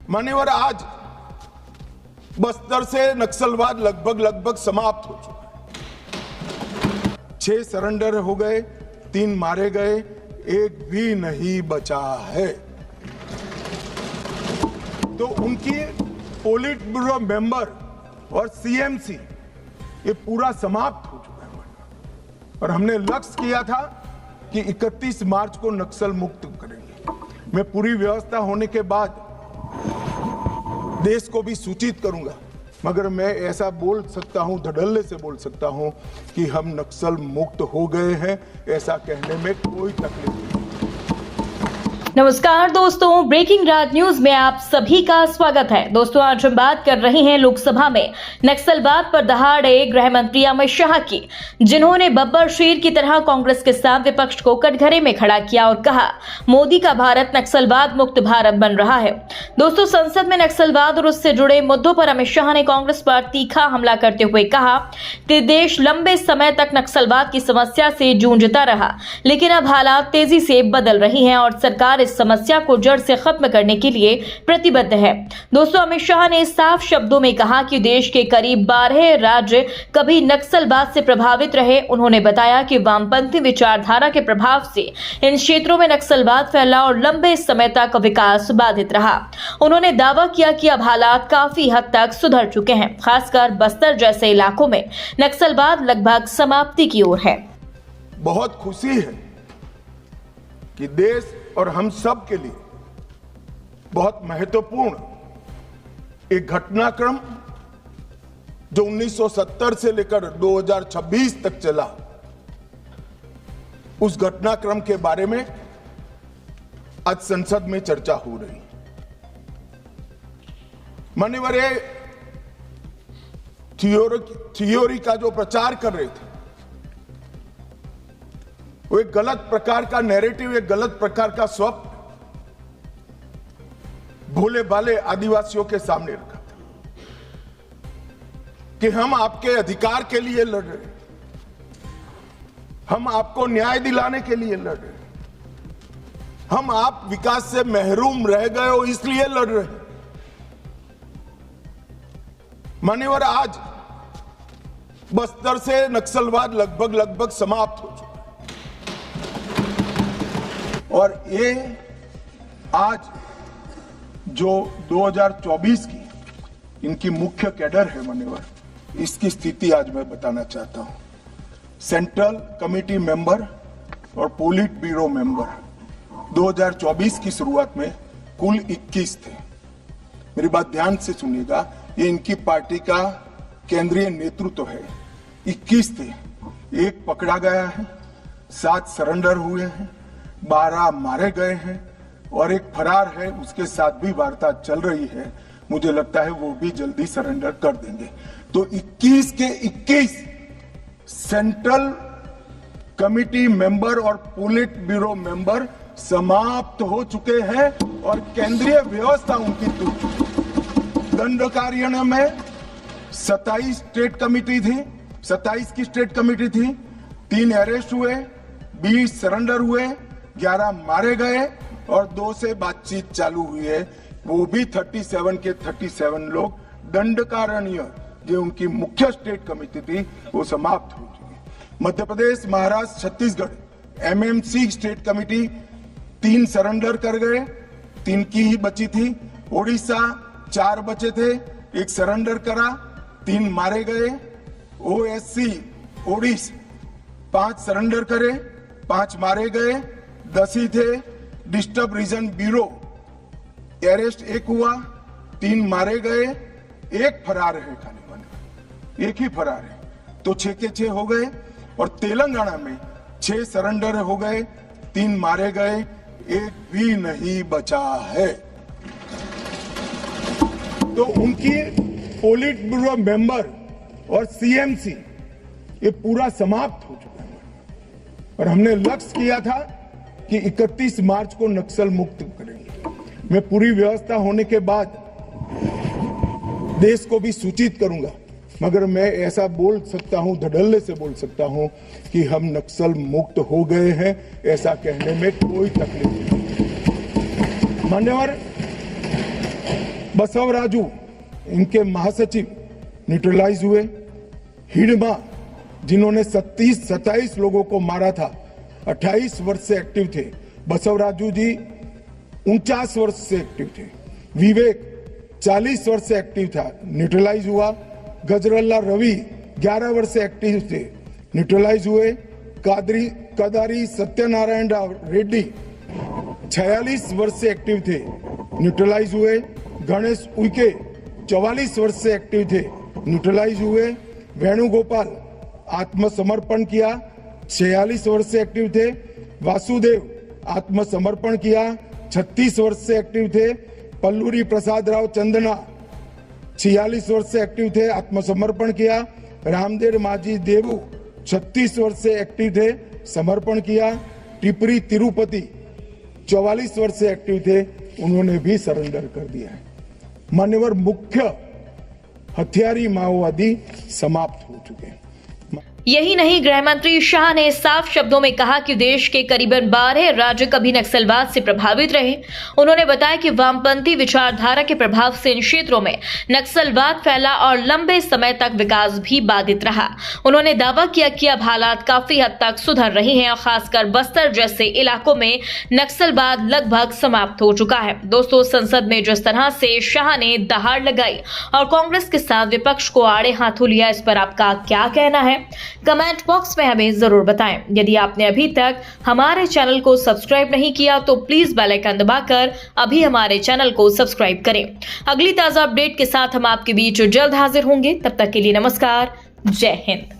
मान्यवर, आज बस्तर से नक्सलवाद लगभग समाप्त हो चुका है। 6 सरेंडर हो गए, 3 मारे गए, एक भी नहीं बचा है। तो उनकी पोलिट ब्यूरो मेंबर और सीएमसी ये पूरा समाप्त हो चुका है और हमने लक्ष्य किया था कि 31 मार्च को नक्सल मुक्त करेंगे। मैं पूरी व्यवस्था होने के बाद देश को भी सूचित करूंगा, मगर मैं ऐसा बोल सकता हूं, धड़ल्ले से बोल सकता हूं कि हम नक्सल मुक्त हो गए हैं। ऐसा कहने में कोई तकलीफ नहीं। नमस्कार दोस्तों, ब्रेकिंग राज न्यूज में आप सभी का स्वागत है। दोस्तों, आज हम बात कर रहे हैं लोकसभा में नक्सलवाद पर दहाड़े गृह मंत्री अमित शाह की, जिन्होंने बब्बर शेर की तरह कांग्रेस के साथ विपक्ष को कटघरे में खड़ा किया और कहा मोदी का भारत नक्सलवाद मुक्त भारत बन रहा है। दोस्तों, संसद में नक्सलवाद और उससे जुड़े मुद्दों पर अमित शाह ने कांग्रेस पर तीखा हमला करते हुए कहा कि देश लंबे समय तक नक्सलवाद की समस्या से जूझता रहा, लेकिन अब हालात तेजी से बदल रही हैं और सरकार इस समस्या को जड़ से खत्म करने के लिए प्रतिबद्ध है। दोस्तों, अमित शाह ने साफ शब्दों में कहा कि देश के करीब 12 राज्य कभी नक्सलवाद से प्रभावित रहे। उन्होंने बताया कि वामपंथी विचारधारा के प्रभाव से इन क्षेत्रों में नक्सलवाद फैला और लंबे समय तक विकास बाधित रहा। उन्होंने दावा किया कि अब हालात काफी हद तक सुधर चुके हैं, खासकर बस्तर जैसे इलाकों में नक्सलवाद लगभग समाप्ति की ओर है। बहुत खुशी है कि देश और हम सब के लिए बहुत महत्वपूर्ण एक घटनाक्रम जो 1970 से लेकर 2026 तक चला, उस घटनाक्रम के बारे में आज संसद में चर्चा हो रही। मान्यवर, ये थियोरी का जो प्रचार कर रहे थे वो एक गलत प्रकार का नैरेटिव, एक गलत प्रकार का स्वप्न भोले भाले आदिवासियों के सामने रखा था कि हम आपके अधिकार के लिए लड़ रहे हैं, हम आपको न्याय दिलाने के लिए लड़ रहे हैं, हम आप विकास से महरूम रह गए हो इसलिए लड़ रहे हैं। मान्यवर, आज बस्तर से नक्सलवाद लगभग समाप्त हो चुका है और ये आज जो 2024 की इनकी मुख्य कैडर है मान्यवर, इसकी स्थिति आज मैं बताना चाहता हूं। सेंट्रल कमेटी मेंबर और पोलिट ब्यूरो मेंबर 2024 की शुरुआत में कुल 21 थे। मेरी बात ध्यान से सुनिएगा, ये इनकी पार्टी का केंद्रीय नेतृत्व है। 21 थे, एक पकड़ा गया है, 7 सरेंडर हुए हैं, 12 मारे गए हैं और एक फरार है, उसके साथ भी वार्ता चल रही है। मुझे लगता है वो भी जल्दी सरेंडर कर देंगे। तो 21 के 21 सेंट्रल कमिटी मेंबर और पोलिट ब्यूरो मेंबर समाप्त हो चुके हैं और केंद्रीय व्यवस्था उनकी टूट चुकी। दंडकार्यालय में 27 स्टेट कमिटी थी, 27 की स्टेट कमिटी थी, 3 अरेस्ट हुए, 20 सरेंडर हुए, 11 मारे गए और 2 से बातचीत चालू हुई है। वो भी 37 के 37 लोग दंडकारण्य जो उनकी मुख्य स्टेट कमेटी थी वो समाप्त हो चुकी। Madhya Pradesh, Maharashtra, Chhattisgarh MMC state committee 3 surrender कर गए, 3 की ही बची थी। ओडिशा 4 बचे थे, 1 सरेंडर करा, 3 मारे गए। ओएससी ओडिशा 5 सरेंडर करे, 5 मारे गए, 10 ही थे। डिस्टर्ब रीजन ब्यूरो अरेस्ट 1 हुआ, 3 मारे गए, 1 फरार है, खाली बने 1 ही फरार है, तो 6 के 6 हो गए। और तेलंगाना में 6 सरेंडर हो गए, 3 मारे गए, 1 भी नहीं बचा है। तो उनकी पोलिट ब्यूरो मेंबर और सीएमसी ये पूरा समाप्त हो चुका है और हमने लक्ष्य किया था कि 31 मार्च को नक्सल मुक्त करेंगे। मैं पूरी व्यवस्था होने के बाद देश को भी सूचित करूंगा, मगर मैं ऐसा बोल सकता हूं, धड़ल्ले से बोल सकता हूं कि हम नक्सल मुक्त हो गए हैं। ऐसा कहने में कोई तकलीफ नहीं। मान्यवर, बसवराजू इनके महासचिव न्यूट्रलाइज हुए। हिडमा जिन्होंने 27 लोगों को मारा था, 28 वर्ष से एक्टिव थे। बसवराजू जी 49 वर्ष से एक्टिव थे। विवेक 40 वर्ष से एक्टिव था, न्यूट्रलाइज हुआ। गजरल्ला रवि 11 वर्ष से एक्टिव थे, न्यूट्रलाइज हुए। कदारी सत्यनारायण रेड्डी 46 वर्ष से एक्टिव थे, न्यूट्रलाइज हुए। गणेश उइके 44 वर्ष से एक्टिव थे, न्यूट्रलाइज हुए। वेणुगोपाल आत्मसमर्पण किया, 46 वर्ष से एक्टिव थे। वासुदेव आत्मसमर्पण किया, 36 वर्ष से एक्टिव थे। पल्लूरी प्रसाद राव चंदना 46 वर्ष से एक्टिव थे, आत्मसमर्पण किया। रामदेव माझी देवू 36 वर्ष से एक्टिव थे, समर्पण किया। टिपरी तिरुपति 44 वर्ष से एक्टिव थे, उन्होंने भी सरेंडर कर दिया है। मान्यवर मुख्य हथियारी माओवादी समाप्त हो चुके हैं। यही नहीं, गृह मंत्री शाह ने साफ शब्दों में कहा कि देश के करीबन 12 राज्य कभी नक्सलवाद से प्रभावित रहे। उन्होंने बताया कि वामपंथी विचारधारा के प्रभाव से इन क्षेत्रों में नक्सलवाद फैला और लंबे समय तक विकास भी बाधित रहा। उन्होंने दावा किया कि अब हालात काफी हद तक सुधर रहे हैं और खासकर बस्तर जैसे इलाकों में नक्सलवाद लगभग समाप्त हो चुका है। दोस्तों, संसद में जिस तरह से शाह ने दहाड़ लगाई और कांग्रेस के साथ विपक्ष को आड़े हाथों लिया, इस पर आपका क्या कहना है? कमेंट बॉक्स में हमें जरूर बताएं। यदि आपने अभी तक हमारे चैनल को सब्सक्राइब नहीं किया तो प्लीज बेल आइकन दबाकर अभी हमारे चैनल को सब्सक्राइब करें। अगली ताजा अपडेट के साथ हम आपके बीच जल्द हाजिर होंगे। तब तक के लिए नमस्कार, जय हिंद।